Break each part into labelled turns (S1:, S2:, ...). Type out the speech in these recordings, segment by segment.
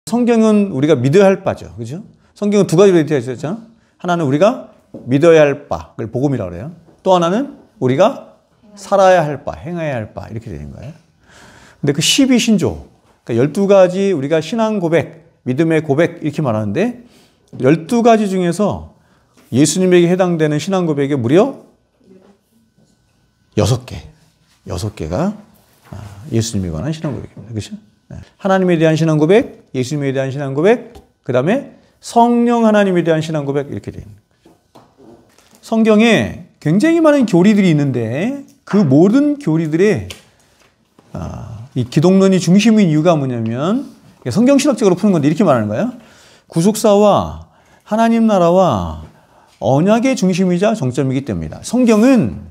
S1: 성경은 우리가 믿어야 할 바죠. 그죠? 성경은 두 가지로 되어 있었잖아. 하나는 우리가 믿어야 할 바, 그걸 복음이라고 그래요. 또 하나는 우리가 살아야 할 바, 행해야 할 바, 이렇게 되는 거예요. 근데 그 12신조, 그러니까 12가지 우리가 신앙 고백, 믿음의 고백, 이렇게 말하는데, 12가지 중에서 예수님에게 해당되는 신앙 고백이 무려 6개가 예수님에 관한 신앙 고백입니다. 그렇죠? 하나님에 대한 신앙 고백, 예수님에 대한 신앙 고백, 그 다음에 성령 하나님에 대한 신앙 고백, 이렇게 되는 거죠. 성경에 굉장히 많은 교리들이 있는데 그 모든 교리들의 이 기독론이 중심인 이유가 뭐냐면 성경신학적으로 푸는 건데 이렇게 말하는 거예요. 구속사와 하나님 나라와 언약의 중심이자 정점이기 때문이다. 성경은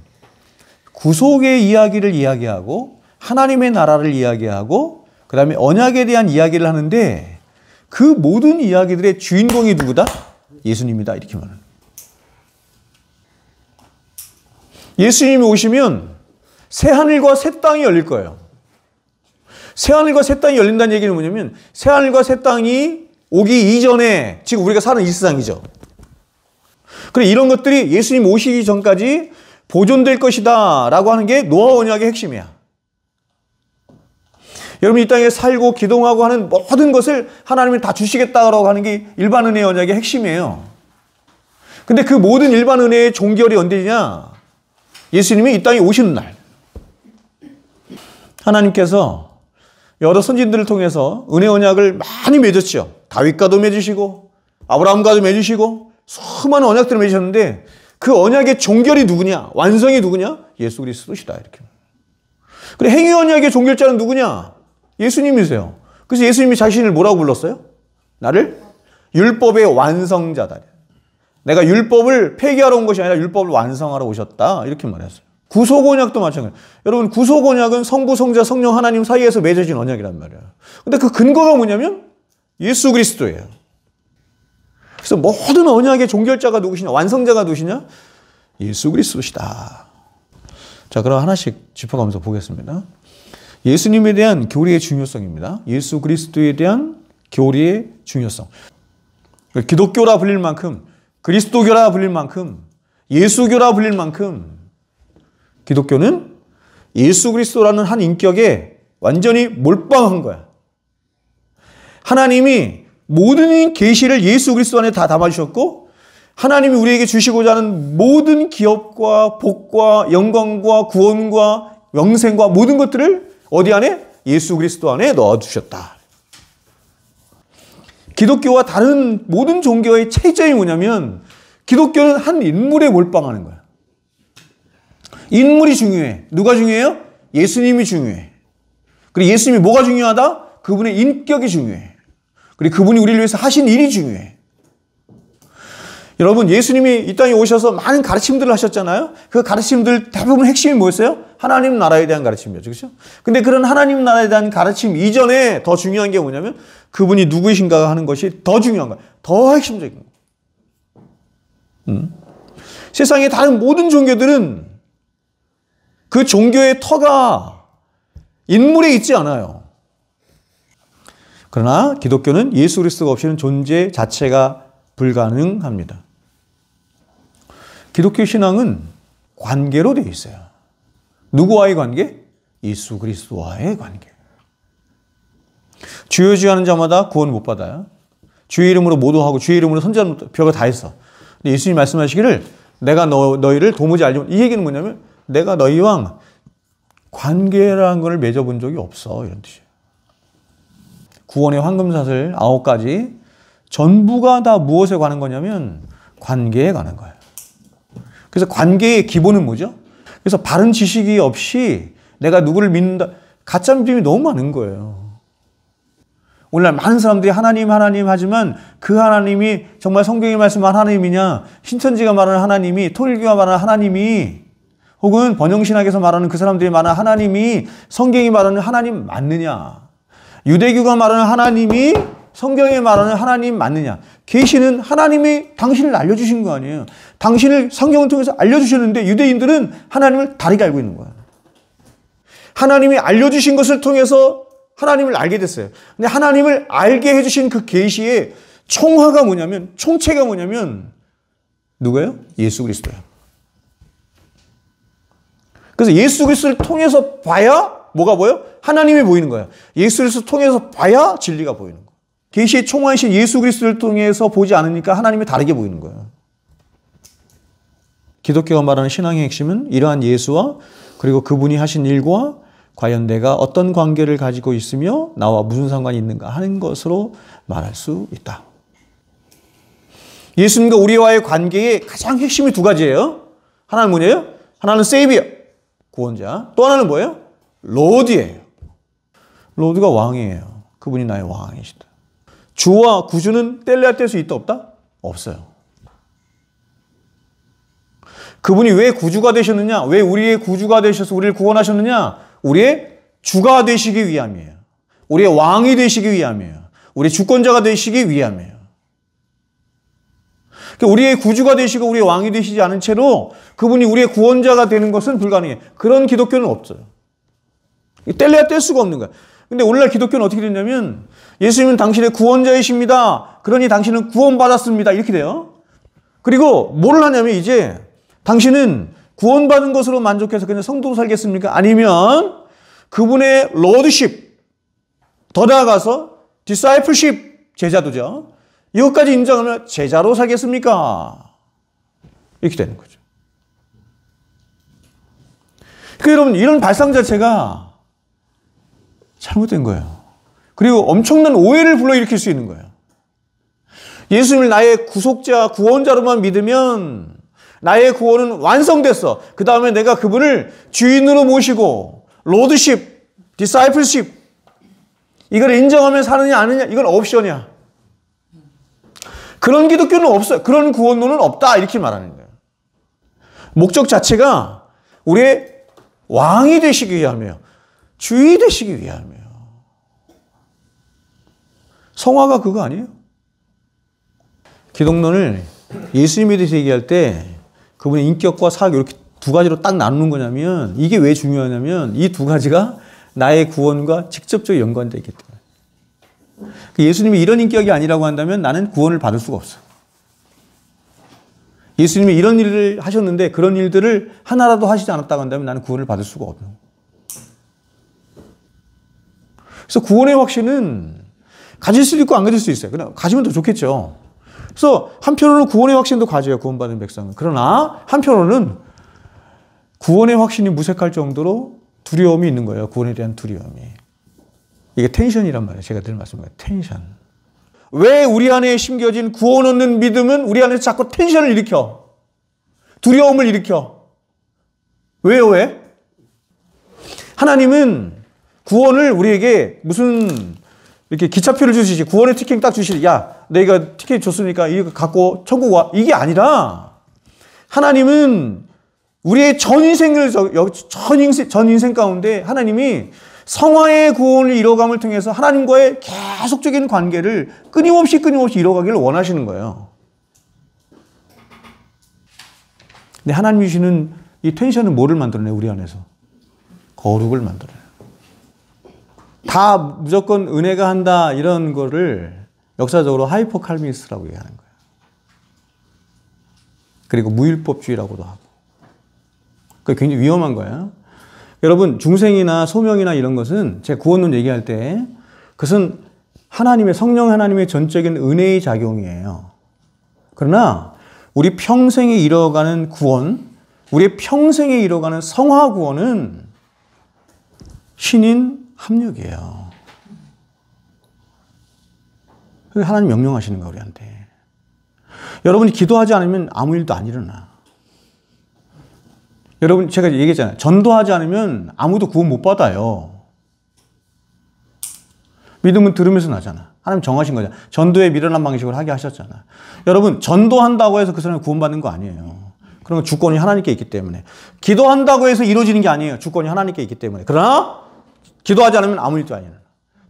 S1: 구속의 이야기를 이야기하고 하나님의 나라를 이야기하고 그 다음에 언약에 대한 이야기를 하는데 그 모든 이야기들의 주인공이 누구다? 예수님이다. 이렇게 말하는 거예요. 예수님이 오시면 새하늘과 새 땅이 열릴 거예요. 새하늘과 새 땅이 열린다는 얘기는 뭐냐면 새하늘과 새 땅이 오기 이전에 지금 우리가 사는 이 세상이죠. 그래 이런 것들이 예수님 오시기 전까지 보존될 것이다 라고 하는 게 노아 언약의 핵심이야. 여러분 이 땅에 살고 기동하고 하는 모든 것을 하나님이 다 주시겠다라고 하는 게 일반 은혜의 언약의 핵심이에요. 근데 그 모든 일반 은혜의 종결이 언제냐? 예수님이 이 땅에 오시는 날. 하나님께서 여러 선진들을 통해서 은혜 언약을 많이 맺었죠. 다윗과도 맺으시고 아브라함과도 맺으시고 수많은 언약들을 맺으셨는데 그 언약의 종결이 누구냐? 완성이 누구냐? 예수 그리스도시다. 이렇게. 그래 행위 언약의 종결자는 누구냐? 예수님이세요. 그래서 예수님이 자신을 뭐라고 불렀어요? 나를 율법의 완성자다. 내가 율법을 폐기하러 온 것이 아니라 율법을 완성하러 오셨다. 이렇게 말했어요. 구속 언약도 마찬가지예요. 여러분 구속 언약은 성부, 성자, 성령 하나님 사이에서 맺어진 언약이란 말이에요. 근데 그 근거가 뭐냐면 예수 그리스도예요. 그래서 모든 언약의 종결자가 누구시냐? 완성자가 누구시냐? 예수 그리스도시다. 자, 그럼 하나씩 짚어가면서 보겠습니다. 예수님에 대한 교리의 중요성입니다. 예수 그리스도에 대한 교리의 중요성. 기독교라 불릴 만큼, 그리스도교라 불릴 만큼, 예수교라 불릴 만큼 기독교는 예수 그리스도라는 한 인격에 완전히 몰빵한 거야. 하나님이 모든 계시를 예수 그리스도 안에 다 담아주셨고 하나님이 우리에게 주시고자 하는 모든 기업과 복과 영광과 구원과 영생과 모든 것들을 어디 안에? 예수 그리스도 안에 넣어두셨다. 기독교와 다른 모든 종교의 차이점이 뭐냐면 기독교는 한 인물에 몰빵하는 거야. 인물이 중요해. 누가 중요해요? 예수님이 중요해. 그리고 예수님이 뭐가 중요하다? 그분의 인격이 중요해. 그리고 그분이 우리를 위해서 하신 일이 중요해. 여러분 예수님이 이 땅에 오셔서 많은 가르침들을 하셨잖아요. 그 가르침들 대부분 핵심이 뭐였어요? 하나님 나라에 대한 가르침이었죠. 그렇죠? 근데 그런 하나님 나라에 대한 가르침 이전에 더 중요한 게 뭐냐면 그분이 누구이신가 하는 것이 더 중요한 거예요. 더 핵심적인 거예요. 세상의 다른 모든 종교들은 그 종교의 터가 인물에 있지 않아요. 그러나 기독교는 예수 그리스도가 없이는 존재 자체가 불가능합니다. 기독교 신앙은 관계로 되어 있어요. 누구와의 관계? 예수 그리스도와의 관계. 주여 주여 하는 자마다 구원 못 받아요. 주의 이름으로 모도하고 주의 이름으로 선지자는 별거 다 했어. 근데 예수님 말씀하시기를 내가 너희를 도무지 알지 못. 이 얘기는 뭐냐면 내가 너희와 관계라는 걸 맺어본 적이 없어. 이런 뜻이에요. 구원의 황금사슬 9가지 전부가 다 무엇에 관한 거냐면 관계에 관한 거예요. 그래서 관계의 기본은 뭐죠? 그래서 바른 지식이 없이 내가 누구를 믿는다. 가짜 믿음이 너무 많은 거예요. 오늘날 많은 사람들이 하나님 하지만 그 하나님이 정말 성경이 말씀한 하나님이냐, 신천지가 말하는 하나님이, 통일교가 말하는 하나님이, 혹은 번영신학에서 말하는 그 사람들이 말하는 하나님이 성경이 말하는 하나님 맞느냐, 유대교가 말하는 하나님이 성경에 말하는 하나님 맞느냐. 계시는 하나님이 당신을 알려주신 거 아니에요. 당신을 성경을 통해서 알려주셨는데 유대인들은 하나님을 다르게 알고 있는 거야. 하나님이 알려주신 것을 통해서 하나님을 알게 됐어요. 근데 하나님을 알게 해주신 그 계시의 총화가 뭐냐면, 총체가 뭐냐면 누구예요? 예수 그리스도예요. 그래서 예수 그리스도를 통해서 봐야 뭐가 보여? 하나님이 보이는 거예요. 예수 그리스도를 통해서 봐야 진리가 보이는 거예요. 계시의 총화이신 예수 그리스도를 통해서 보지 않으니까 하나님이 다르게 보이는 거예요. 기독교가 말하는 신앙의 핵심은 이러한 예수와 그리고 그분이 하신 일과 과연 내가 어떤 관계를 가지고 있으며 나와 무슨 상관이 있는가 하는 것으로 말할 수 있다. 예수님과 우리와의 관계의 가장 핵심이 두 가지예요. 하나는 뭐예요? 하나는 세이비어, 구원자. 또 하나는 뭐예요? 로드예요. 로드가 왕이에요. 그분이 나의 왕이시다. 주와 구주는 뗄래야 뗄 수 있다 없다? 없어요. 그분이 왜 구주가 되셨느냐? 왜 우리의 구주가 되셔서 우리를 구원하셨느냐? 우리의 주가 되시기 위함이에요. 우리의 왕이 되시기 위함이에요. 우리의 주권자가 되시기 위함이에요. 우리의 구주가 되시고 우리의 왕이 되시지 않은 채로 그분이 우리의 구원자가 되는 것은 불가능해요. 그런 기독교는 없어요. 뗄래야 뗄 수가 없는 거예요. 근데 오늘날 기독교는 어떻게 되냐면 예수님은 당신의 구원자이십니다. 그러니 당신은 구원받았습니다. 이렇게 돼요. 그리고 뭘 하냐면 이제 당신은 구원받은 것으로 만족해서 그냥 성도로 살겠습니까? 아니면 그분의 로드십, 더 나아가서 디사이플십, 제자도죠. 이것까지 인정하면 제자로 살겠습니까? 이렇게 되는 거죠. 그러니까 여러분 이런 발상 자체가 잘못된 거예요. 그리고 엄청난 오해를 불러일으킬 수 있는 거예요. 예수님을 나의 구속자, 구원자로만 믿으면 나의 구원은 완성됐어. 그 다음에 내가 그분을 주인으로 모시고 로드십, 디사이플십 이걸 인정하면 사느냐 아느냐 이건 옵션이야. 그런 기독교는 없어요. 그런 구원론은 없다 이렇게 말하는 거예요. 목적 자체가 우리의 왕이 되시기 위함이에요. 주인이 되시기 위함이에요. 성화가 그거 아니에요? 기독론을 예수님에 대해서 얘기할 때 그분의 인격과 사역 이렇게 두 가지로 딱 나누는 거냐면 이게 왜 중요하냐면 이 두 가지가 나의 구원과 직접적으로 연관되어 있기 때문에. 예수님이 이런 인격이 아니라고 한다면 나는 구원을 받을 수가 없어. 예수님이 이런 일을 하셨는데 그런 일들을 하나라도 하시지 않았다고 한다면 나는 구원을 받을 수가 없는 거예요. 그래서 구원의 확신은 가질 수도 있고 안 가질 수 있어요. 그냥 가지면 더 좋겠죠. 그래서 한편으로는 구원의 확신도 가져요. 구원받은 백성은. 그러나 한편으로는 구원의 확신이 무색할 정도로 두려움이 있는 거예요. 구원에 대한 두려움이. 이게 텐션이란 말이에요. 제가 늘 말씀드려요. 텐션. 왜 우리 안에 심겨진 구원 얻는 믿음은 우리 안에서 자꾸 텐션을 일으켜? 두려움을 일으켜. 왜요? 왜? 하나님은 구원을 우리에게 무슨 이렇게 기차표를 주시지 구원의 티켓 딱 주시지 야 내가 티켓 줬으니까 이거 갖고 천국 와 이게 아니라 하나님은 우리의 전 인생을 전 인생 가운데 하나님이 성화의 구원을 이뤄감을 통해서 하나님과의 계속적인 관계를 끊임없이 이뤄가기를 원하시는 거예요. 근데 하나님이 주시는 이 텐션은 뭐를 만들어내요? 우리 안에서 거룩을 만들어요. 다 무조건 은혜가 한다 이런 거를 역사적으로 하이퍼 칼빈스라고 얘기하는 거예요. 그리고 무율법주의라고도 하고. 그게 굉장히 위험한 거예요. 여러분 중생이나 소명이나 이런 것은 제 구원론 얘기할 때 그것은 하나님의 성령 하나님의 전적인 은혜의 작용이에요. 그러나 우리 평생에 이뤄가는 구원, 우리 평생에 이뤄가는 성화 구원은 신인 합력이에요. 하나님 명령하시는 거예요, 우리한테. 여러분이 기도하지 않으면 아무 일도 안 일어나. 여러분, 제가 얘기했잖아요. 전도하지 않으면 아무도 구원 못 받아요. 믿음은 들으면서 나잖아. 하나님 정하신 거잖아. 전도의 미련한 방식으로 하게 하셨잖아. 여러분, 전도한다고 해서 그 사람이 구원받는 거 아니에요. 그런 건 주권이 하나님께 있기 때문에. 기도한다고 해서 이루어지는 게 아니에요. 주권이 하나님께 있기 때문에. 그러나 기도하지 않으면 아무 일도 안 일어나.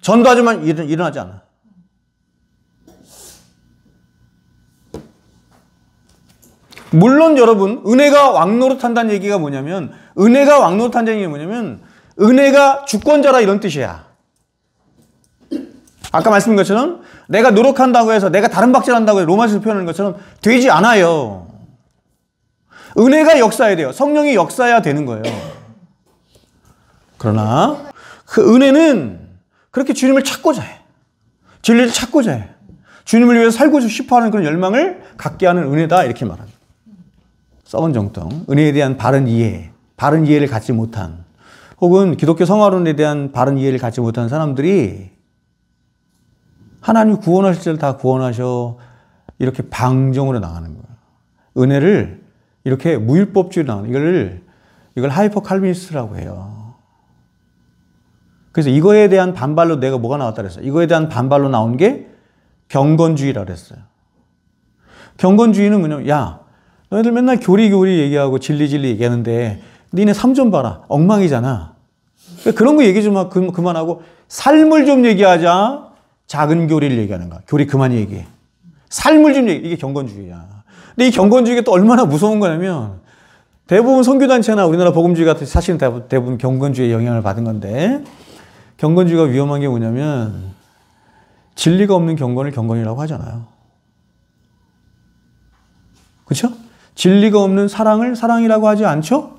S1: 전도하지만 일어나지 않아. 물론 여러분 은혜가 왕노릇한다는 얘기가 뭐냐면 은혜가 왕노릇한다는 얘기가 뭐냐면 은혜가 주권자라 이런 뜻이야. 아까 말씀드린 것처럼 내가 노력한다고 해서 내가 다른 박질한다고 해서 로마서에서 표현하는 것처럼 되지 않아요. 은혜가 역사해야 돼요. 성령이 역사해야 되는 거예요. 그러나 그 은혜는 그렇게 주님을 찾고자 해. 진리를 찾고자 해. 주님을 위해서 살고 싶어하는 그런 열망을 갖게 하는 은혜다 이렇게 말합니다. 썩은 정통, 은혜에 대한 바른 이해, 바른 이해를 갖지 못한 혹은 기독교 성화론에 대한 바른 이해를 갖지 못한 사람들이 하나님이 구원하실 줄 다 구원하셔 이렇게 방종으로 나가는 거예요. 은혜를 이렇게 무율법주의로 나가는 이걸 하이퍼 칼비니스트라고 해요. 그래서 이거에 대한 반발로 내가 뭐가 나왔다 그랬어요. 이거에 대한 반발로 나온 게 경건주의라고 그랬어요. 경건주의는 뭐냐면 야 너희들 맨날 교리 얘기하고 진리 얘기하는데 니네 삶 좀 봐라. 엉망이잖아. 그런 거 얘기 좀 그만하고 삶을 좀 얘기하자. 작은 교리를 얘기하는 거야. 교리 그만 얘기해. 삶을 좀 얘기해. 이게 경건주의야. 근데 이 경건주의가 또 얼마나 무서운 거냐면 대부분 선교단체나 우리나라 복음주의 같은 사실은 대부분 경건주의의 영향을 받은 건데 경건주의가 위험한 게 뭐냐면 진리가 없는 경건을 경건이라고 하잖아요. 그렇죠? 진리가 없는 사랑을 사랑이라고 하지 않죠?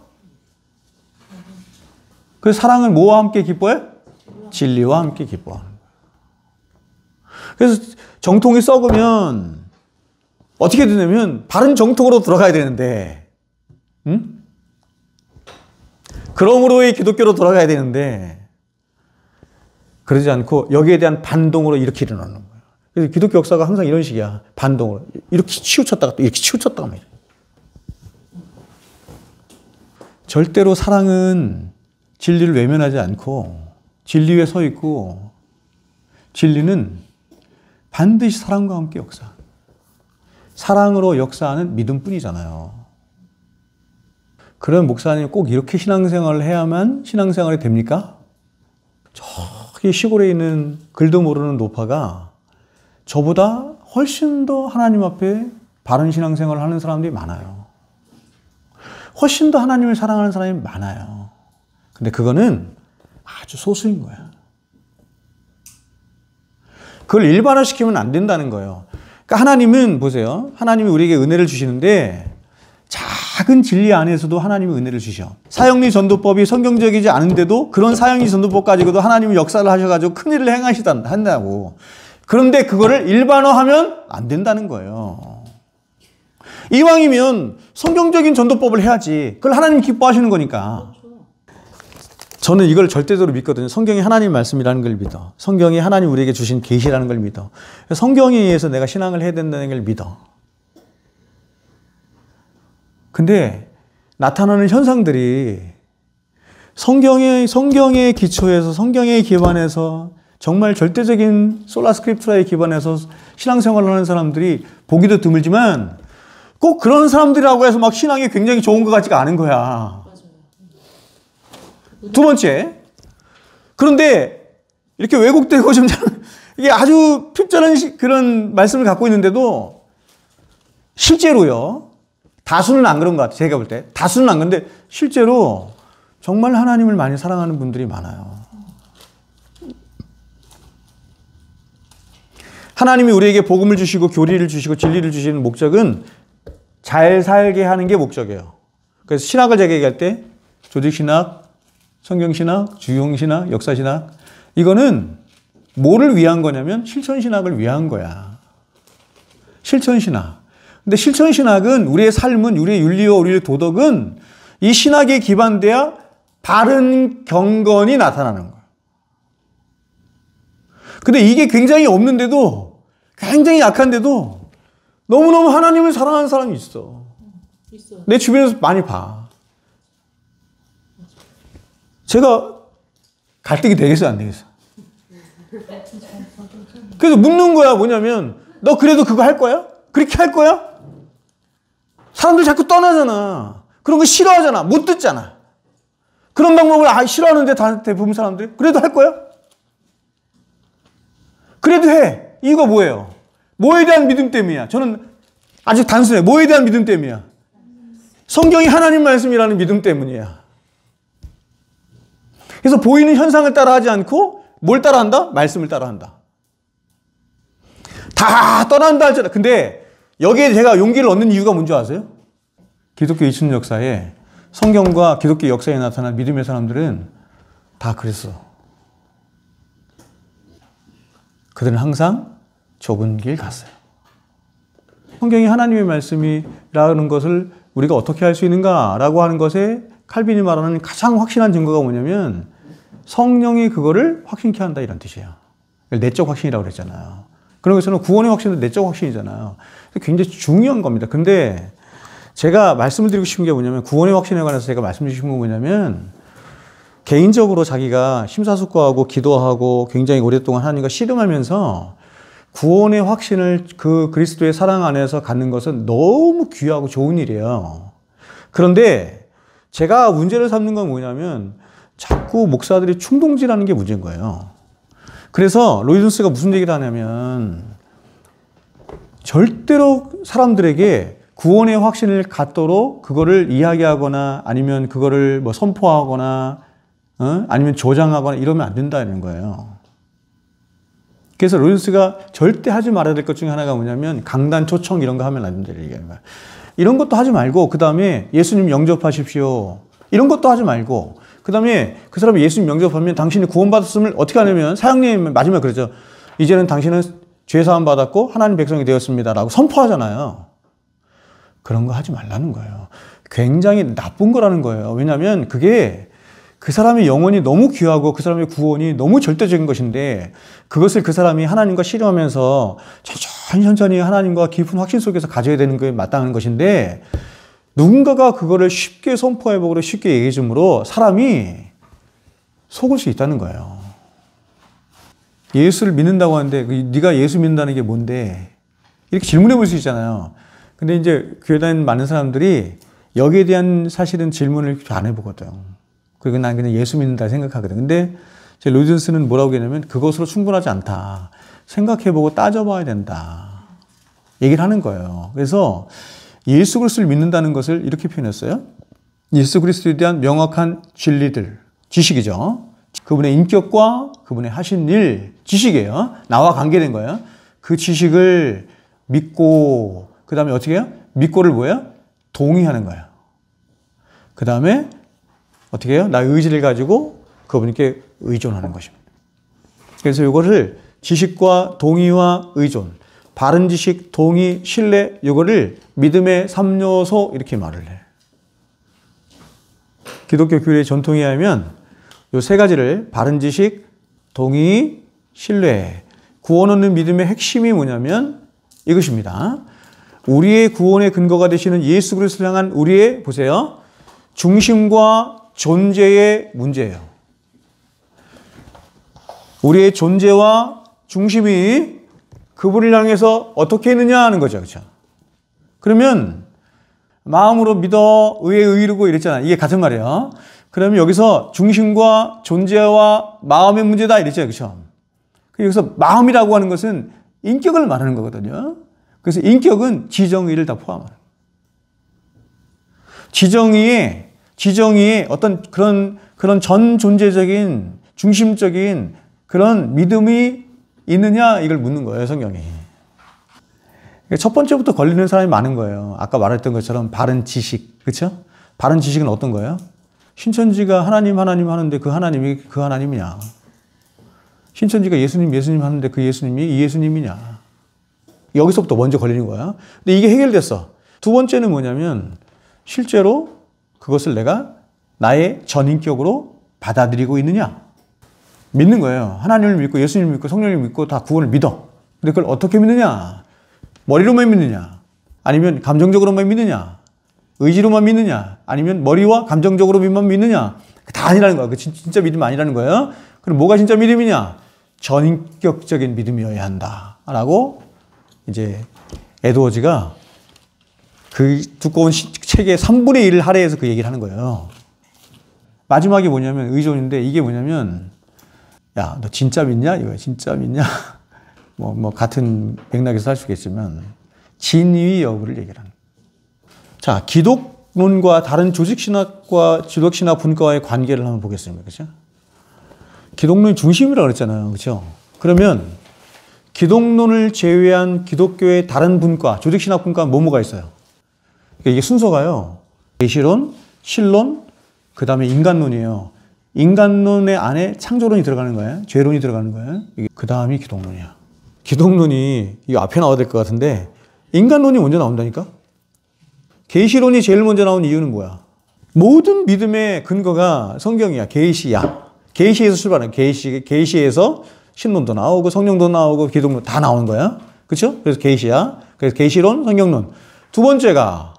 S1: 그래서 사랑은 뭐와 함께 기뻐해? 진리와 함께 기뻐하는 거예요. 그래서 정통이 썩으면 어떻게 되냐면 바른 정통으로 들어가야 되는데 응? 그러므로의 기독교로 돌아가야 되는데 그러지 않고 여기에 대한 반동으로 이렇게 일어나는 거예요. 그래서 기독교 역사가 항상 이런 식이야. 반동으로. 이렇게 치우쳤다가 또 이렇게 치우쳤다가 말이야. 절대로 사랑은 진리를 외면하지 않고 진리 위에 서 있고 진리는 반드시 사랑과 함께 역사. 사랑으로 역사하는 믿음뿐이잖아요. 그런 목사님이 꼭 이렇게 신앙생활을 해야만 신앙생활이 됩니까? 저기 시골에 있는 글도 모르는 노파가 저보다 훨씬 더 하나님 앞에 바른 신앙생활을 하는 사람들이 많아요. 훨씬 더 하나님을 사랑하는 사람이 많아요. 근데 그거는 아주 소수인 거야. 그걸 일반화시키면 안 된다는 거예요. 그러니까 하나님은 보세요. 하나님이 우리에게 은혜를 주시는데 작은 진리 안에서도 하나님이 은혜를 주셔. 사형리 전도법이 성경적이지 않은데도 그런 사형리 전도법 가지고도 하나님이 역사를 하셔가지고 큰일을 한다고. 그런데 그거를 일반화하면 안 된다는 거예요. 이왕이면 성경적인 전도법을 해야지. 그걸 하나님 기뻐하시는 거니까. 저는 이걸 절대적으로 믿거든요. 성경이 하나님 말씀이라는 걸 믿어. 성경이 하나님 우리에게 주신 계시라는 걸 믿어. 성경에 의해서 내가 신앙을 해야 된다는 걸 믿어. 근데 나타나는 현상들이 성경의 기초에서 성경에 기반해서 정말 절대적인 솔라 스크립트라에 기반해서 신앙생활을 하는 사람들이 보기도 드물지만 꼭 그런 사람들이라고 해서 막 신앙이 굉장히 좋은 것 같지가 않은 거야. 두 번째, 그런데 이렇게 왜곡되고 좀 이게 아주 필전한 그런 말씀을 갖고 있는데도 실제로요. 다수는 안 그런 것 같아요. 제가 볼 때. 다수는 안 그런데 실제로 정말 하나님을 많이 사랑하는 분들이 많아요. 하나님이 우리에게 복음을 주시고 교리를 주시고 진리를 주시는 목적은 잘 살게 하는 게 목적이에요. 그래서 신학을 제가 얘기할 때 조직신학, 성경신학, 주용신학, 역사신학 이거는 뭐를 위한 거냐면 실천신학을 위한 거야. 실천신학. 근데 실천신학은 우리의 삶은 우리의 윤리와 우리의 도덕은 이 신학에 기반돼야 바른 경건이 나타나는 거야. 근데 이게 굉장히 없는데도 굉장히 약한데도 너무너무 하나님을 사랑하는 사람이 있어. 내 주변에서 많이 봐. 제가 갈등이 되겠어 안 되겠어? 그래서 묻는 거야. 뭐냐면 너 그래도 그거 할 거야? 그렇게 할 거야? 사람들 자꾸 떠나잖아. 그런 거 싫어하잖아. 못 듣잖아. 그런 방법을 싫어하는데 대부분 사람들이 그래도 할 거야? 그래도 해. 이거 뭐예요? 뭐에 대한 믿음 때문이야? 저는 아주 단순해. 뭐에 대한 믿음 때문이야? 성경이 하나님 말씀이라는 믿음 때문이야. 그래서 보이는 현상을 따라하지 않고 뭘 따라한다? 말씀을 따라한다. 다 떠난다 하잖아. 근데 여기에 제가 용기를 얻는 이유가 뭔지 아세요? 기독교 2000년 역사에 성경과 기독교 역사에 나타난 믿음의 사람들은 다 그랬어. 그들은 항상 좁은 길 갔어요. 성경이 하나님의 말씀이라는 것을 우리가 어떻게 할 수 있는가라고 하는 것에 칼빈이 말하는 가장 확실한 증거가 뭐냐면 성령이 그거를 확신케 한다 이런 뜻이에요. 내적 확신이라고 그랬잖아요. 그런 것처럼 구원의 확신은 내적 확신이잖아요. 굉장히 중요한 겁니다. 근데 제가 말씀을 드리고 싶은 게 뭐냐면 구원의 확신에 관해서 제가 말씀드리고 싶은 건 뭐냐면 개인적으로 자기가 심사숙고하고 기도하고 굉장히 오랫동안 하나님과 씨름하면서 구원의 확신을 그 그리스도의 사랑 안에서 갖는 것은 너무 귀하고 좋은 일이에요. 그런데 제가 문제를 삼는 건 뭐냐면 자꾸 목사들이 충동질하는 게 문제인 거예요. 그래서 로이존스가 무슨 얘기를 하냐면 절대로 사람들에게 구원의 확신을 갖도록 그거를 이야기하거나 아니면 그거를 뭐 선포하거나 아니면 조장하거나 이러면 안 된다는 거예요. 그래서 로이존스가 절대 하지 말아야 될 것 중에 하나가 뭐냐면 강단 초청 이런 거 하면 안 된다는 얘기하는 거예요. 이런 것도 하지 말고 그 다음에 예수님 영접하십시오. 이런 것도 하지 말고 그 다음에 그 사람이 예수님 영접하면 당신이 구원받았음을 어떻게 하냐면 사형님 마지막에 그러죠. 이제는 당신은 죄사함 받았고 하나님 백성이 되었습니다 라고 선포하잖아요. 그런 거 하지 말라는 거예요. 굉장히 나쁜 거라는 거예요. 왜냐하면 그게 그 사람의 영혼이 너무 귀하고 그 사람의 구원이 너무 절대적인 것인데 그것을 그 사람이 하나님과 씨름하면서 천천히 하나님과 깊은 확신 속에서 가져야 되는 게 마땅한 것인데 누군가가 그거를 쉽게 선포해보고 쉽게 얘기해 주므로 사람이 속을 수 있다는 거예요. 예수를 믿는다고 하는데 네가 예수 믿는다는 게 뭔데? 이렇게 질문해 볼 수 있잖아요. 근데 이제 교회 다니는 많은 사람들이 여기에 대한 사실은 질문을 안 해보거든. 그리고 난 그냥 예수 믿는다 생각하거든. 근데 제 로이존스는 뭐라고 했냐면 그것으로 충분하지 않다. 생각해보고 따져봐야 된다. 얘기를 하는 거예요. 그래서 예수 그리스도를 믿는다는 것을 이렇게 표현했어요. 예수 그리스도에 대한 명확한 진리들, 지식이죠. 그분의 인격과 그분의 하신 일, 지식이에요. 나와 관계된 거예요. 그 지식을 믿고 그 다음에 어떻게 해요? 믿고를 뭐예요? 동의하는 거예요. 그 다음에 어떻게 해요? 나의 의지를 가지고 그분께 의존하는 것입니다. 그래서 이거를 지식과 동의와 의존, 바른 지식, 동의, 신뢰, 이거를 믿음의 3요소 이렇게 말을 해요. 기독교 교리의 전통에 의하면 이 세 가지를 바른 지식, 동의, 신뢰, 구원 얻는 믿음의 핵심이 뭐냐면 이것입니다. 우리의 구원의 근거가 되시는 예수 그리스도를 향한 우리의 보세요. 중심과 존재의 문제예요. 우리의 존재와 중심이 그분을 향해서 어떻게 했느냐 하는 거죠. 그렇죠? 그러면 마음으로 믿어 의에 의르고 이랬잖아요. 이게 같은 말이에요. 그러면 여기서 중심과 존재와 마음의 문제다 이랬죠. 그렇죠? 여기서 마음이라고 하는 것은 인격을 말하는 거거든요. 그래서 인격은 지정의를 다 포함합니다. 지정의에 어떤 그런 전 존재적인 중심적인 그런 믿음이 있느냐 이걸 묻는 거예요, 성경이. 첫 번째부터 걸리는 사람이 많은 거예요. 아까 말했던 것처럼 바른 지식, 그렇죠? 바른 지식은 어떤 거예요? 신천지가 하나님 하는데 그 하나님이 그 하나님이냐? 신천지가 예수님 하는데 그 예수님이 이 예수님이냐? 여기서부터 먼저 걸리는 거야. 근데 이게 해결됐어. 두 번째는 뭐냐면 실제로 그것을 내가 나의 전인격으로 받아들이고 있느냐? 믿는 거예요. 하나님을 믿고 예수님을 믿고 성령을 믿고 다 구원을 믿어. 근데 그걸 어떻게 믿느냐? 머리로만 믿느냐? 아니면 감정적으로만 믿느냐? 의지로만 믿느냐? 아니면 머리와 감정적으로만 믿느냐? 다 아니라는 거야. 그 진짜 믿음 아니라는 거예요. 그럼 뭐가 진짜 믿음이냐? 전인격적인 믿음이어야 한다. 라고 이제 에드워즈가 그 두꺼운 책의 3분의 1을 할애해서 그 얘기를 하는 거예요. 마지막이 뭐냐면 의존인데 이게 뭐냐면 야, 너 진짜 믿냐? 이거 진짜 믿냐? 뭐 같은 맥락에서 할 수 있겠지만 진위 여부를 얘기를 하는. 자, 기독론과 다른 조직신학과 지독신학 분과의 관계를 한번 보겠습니다. 그렇죠? 기독론이 중심이라고 그랬잖아요. 그렇죠? 그러면 기독론을 제외한 기독교의 다른 분과, 조직신학 분과 뭐가 있어요? 그러니까 이게 순서가요. 계시론, 신론, 그 다음에 인간론이에요. 인간론의 안에 창조론이 들어가는 거예요. 죄론이 들어가는 거예요. 그 다음이 기독론이야. 기독론이 이거 앞에 나와야 될 것 같은데 인간론이 먼저 나온다니까? 계시론이 제일 먼저 나온 이유는 뭐야? 모든 믿음의 근거가 성경이야. 계시야. 계시에서 출발하는 계시에서 신론도 나오고 성령도 나오고 기독론 다 나오는 거야. 그렇죠? 그래서 계시야. 그래서 계시론, 성경론. 두 번째가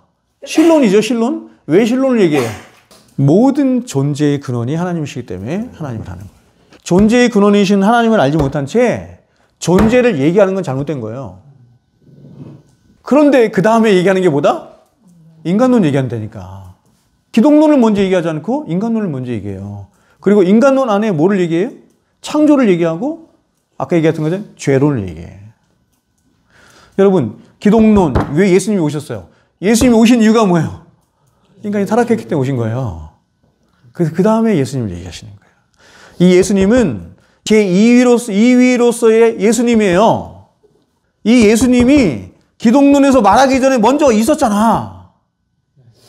S1: 신론이죠. 신론. 왜 신론을 얘기해? 모든 존재의 근원이 하나님이시기 때문에 하나님을 하는 거예요. 존재의 근원이신 하나님을 알지 못한 채 존재를 얘기하는 건 잘못된 거예요. 그런데 그 다음에 얘기하는 게 뭐다? 인간론 얘기한다니까. 기독론을 먼저 얘기하지 않고 인간론을 먼저 얘기해요. 그리고 인간론 안에 뭐를 얘기해요? 창조를 얘기하고 아까 얘기했던 것처럼 죄론을 얘기해. 여러분, 기독론 왜 예수님이 오셨어요? 예수님이 오신 이유가 뭐예요? 인간이 타락했기 때문에 오신 거예요. 그래서 그 다음에 예수님을 얘기하시는 거예요. 이 예수님은 제2위로서의 예수님이에요. 이 예수님이 기독론에서 말하기 전에 먼저 있었잖아.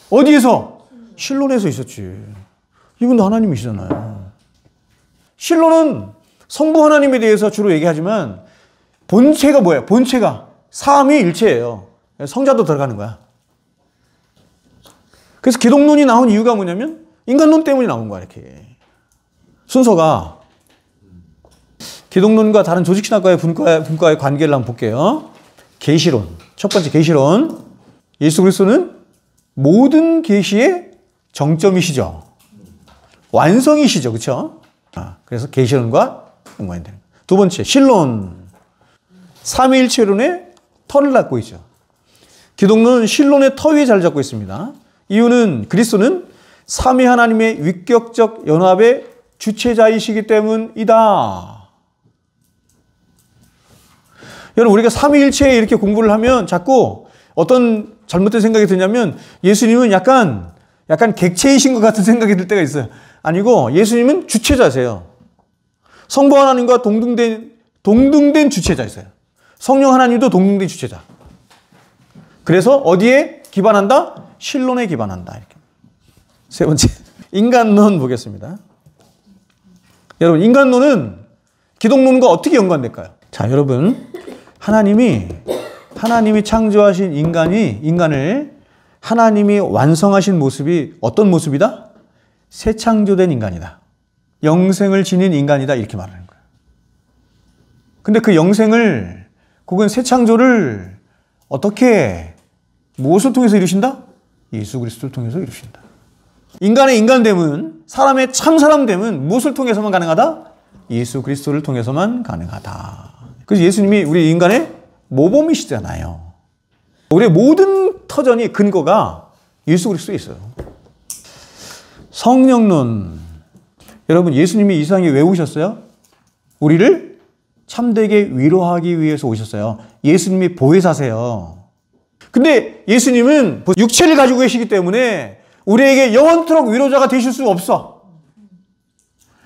S1: 어디에서? 신론에서 있었지. 이분도 하나님이시잖아요. 신론은 성부 하나님에 대해서 주로 얘기하지만 본체가 뭐예요? 본체가 삼위일체예요. 성자도 들어가는 거야. 그래서 기독론이 나온 이유가 뭐냐면 인간론 때문에 나온 거야. 이렇게 순서가 기독론과 다른 조직신학과의 분과의 관계를 한번 볼게요. 계시론. 첫 번째 계시론. 예수 그리스도는 모든 계시의 정점이시죠. 완성이시죠. 그렇죠? 그래서 계시론과 연관이 되는 거예요. 두 번째 신론. 삼위일체론의 터를 갖고 있죠. 기독론은 신론의 터 위에 자리 잡고 있습니다. 이유는 그리스도는 삼위 하나님의 위격적 연합의 주체자이시기 때문이다. 여러분, 우리가 삼위일체에 이렇게 공부를 하면 자꾸 어떤 잘못된 생각이 드냐면 예수님은 약간 객체이신 것 같은 생각이 들 때가 있어요. 아니고 예수님은 주체자세요. 성부 하나님과 동등된 주체자이세요. 성령 하나님도 동등된 주체자. 그래서 어디에 기반한다? 신론에 기반한다. 이렇게. 세 번째, 인간론 보겠습니다. 여러분, 인간론은 기독론과 어떻게 연관될까요? 자, 여러분, 하나님이 창조하신 인간을 하나님이 완성하신 모습이 어떤 모습이다? 새 창조된 인간이다. 영생을 지닌 인간이다. 이렇게 말하는 거예요. 근데 그 영생을, 혹은 새 창조를 어떻게, 무엇을 통해서 이루신다? 예수 그리스도를 통해서 이루신다. 인간의 인간됨은, 사람의 참 사람됨은 무엇을 통해서만 가능하다? 예수 그리스도를 통해서만 가능하다. 그래서 예수님이 우리 인간의 모범이시잖아요. 우리의 모든 터전이 근거가 예수 그리스도에 있어요. 성령론. 여러분, 예수님이 이 세상에 왜 오셨어요? 우리를 참되게 위로하기 위해서 오셨어요. 예수님이 보혜사세요. 근데 예수님은 육체를 가지고 계시기 때문에 우리에게 영원토록 위로자가 되실 수 없어.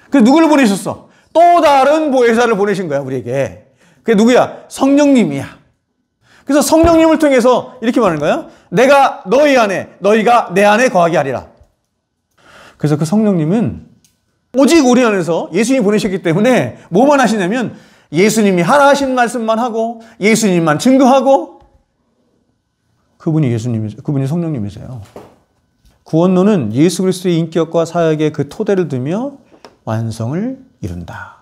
S1: 그래서 누구를 보내셨어? 또 다른 보혜사를 보내신 거야, 우리에게. 그게 누구야? 성령님이야. 그래서 성령님을 통해서 이렇게 말하는 거야. 내가 너희 안에, 너희가 내 안에 거하게 하리라. 그래서 그 성령님은 오직 우리 안에서 예수님이 보내셨기 때문에 뭐만 하시냐면 예수님이 하라 하신 말씀만 하고 예수님만 증거하고 그분이 성령님이세요. 구원론은 예수 그리스도의 인격과 사역의 그 토대를 두며 완성을 이룬다.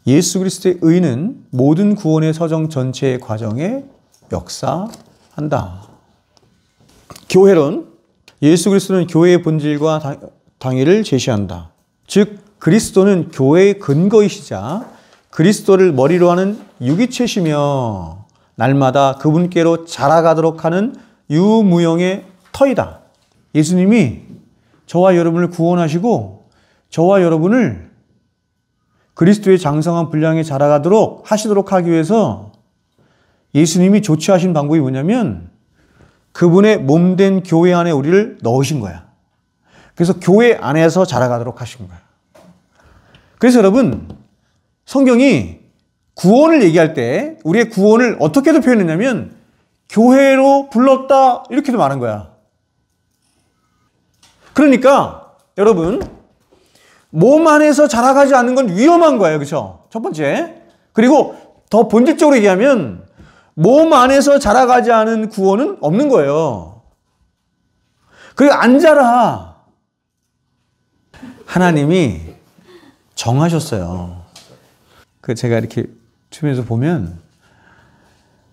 S1: 예수 그리스도의 의는 모든 구원의 서정 전체의 과정에 역사한다. 교회론. 예수 그리스도는 교회의 본질과 당위를 제시한다. 즉 그리스도는 교회의 근거이시자 그리스도를 머리로 하는 유기체시며 날마다 그분께로 자라가도록 하는 유무형의 터이다. 예수님이 저와 여러분을 구원하시고 저와 여러분을 그리스도의 장성한 분량에 자라가도록 하시도록 하기 위해서 예수님이 조치하신 방법이 뭐냐면 그분의 몸된 교회 안에 우리를 넣으신 거야. 그래서 교회 안에서 자라가도록 하신 거야. 그래서 여러분, 성경이 구원을 얘기할 때 우리의 구원을 어떻게도 표현했냐면 교회로 불렀다 이렇게도 말한 거야. 그러니까 여러분 몸 안에서 자라가지 않는 건 위험한 거예요. 그렇죠? 첫 번째. 그리고 더 본질적으로 얘기하면 몸 안에서 자라가지 않은 구원은 없는 거예요. 그리고 안 자라. 하나님이 정하셨어요. 그 제가 이렇게 주변에서 보면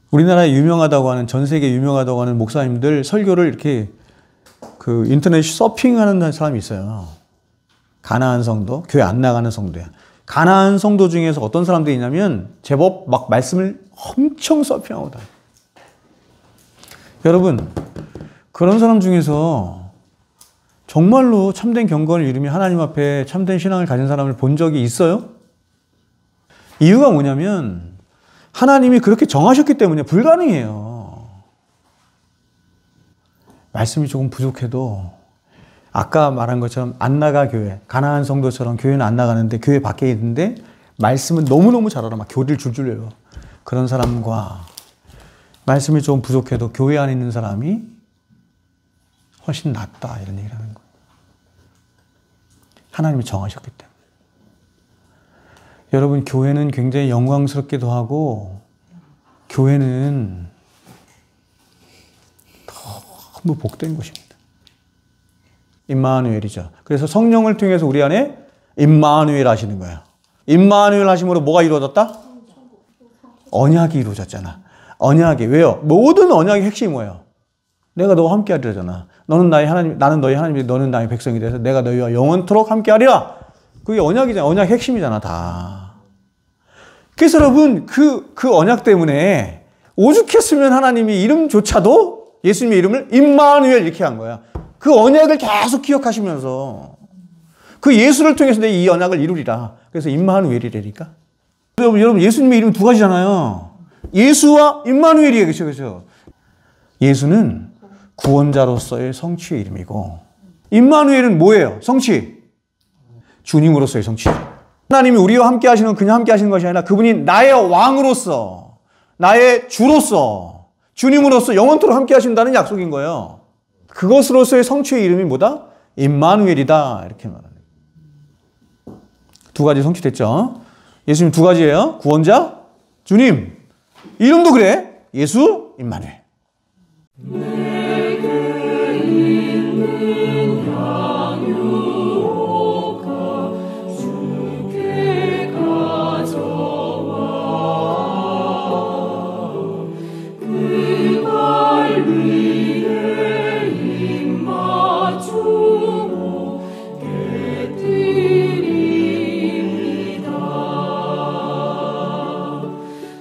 S1: 우리나라에 유명하다고 하는, 전 세계에 유명하다고 하는 목사님들 설교를 이렇게 그 인터넷 서핑하는 사람이 있어요. 가나안 성도, 교회 안 나가는 성도야. 가나안 성도 중에서 어떤 사람들이 있냐면 제법 막 말씀을 엄청 서핑하고 다녀요. 여러분, 그런 사람 중에서 정말로 참된 경건을 이루며 하나님 앞에 참된 신앙을 가진 사람을 본 적이 있어요? 이유가 뭐냐면 하나님이 그렇게 정하셨기 때문에 불가능해요. 말씀이 조금 부족해도 아까 말한 것처럼 안 나가 교회, 가나안 성도처럼 교회는 안 나가는데 교회 밖에 있는데 말씀은 너무너무 잘 알아. 막 교리를 줄줄 외워. 그런 사람과 말씀이 좀 부족해도 교회 안에 있는 사람이 훨씬 낫다 이런 얘기를 하는 거예요. 하나님이 정하셨기 때문에. 여러분, 교회는 굉장히 영광스럽기도 하고 교회는 너무 복된 곳입니다. 임마누엘이죠. 그래서 성령을 통해서 우리 안에 임마누엘 하시는 거예요. 임마누엘 하심으로 뭐가 이루어졌다? 언약이 이루어졌잖아. 언약이. 왜요? 모든 언약의 핵심이 뭐예요? 내가 너와 함께 하리라잖아. 너는 나의 하나님, 나는 너의 하나님이, 너는 나의 백성이 돼서 내가 너희와 영원토록 함께 하리라. 그게 언약이잖아. 언약 핵심이잖아, 다. 그래서 여러분, 그 언약 때문에 오죽했으면 하나님이 이름조차도 예수님의 이름을 임마누엘 이렇게 한 거야. 그 언약을 계속 기억하시면서 그 예수를 통해서 내 이 언약을 이루리라. 그래서 임마누엘이라니까. 여러분, 예수님의 이름 두 가지잖아요. 예수와 임마누엘이에요. 그렇죠? 그렇죠? 예수는 구원자로서의 성취의 이름이고 임마누엘은 뭐예요? 성취. 주님으로서의 성취. 하나님이 우리와 함께 하시는 건 그냥 함께 하시는 것이 아니라 그분이 나의 왕으로서, 나의 주로서, 주님으로서 영원토록 함께 하신다는 약속인 거예요. 그것으로서의 성취의 이름이 뭐다? 임마누엘이다. 이렇게 말하는 거예요. 두 가지 성취됐죠? 예수님 두 가지예요. 구원자, 주님. 이름도 그래. 예수, 임마누엘.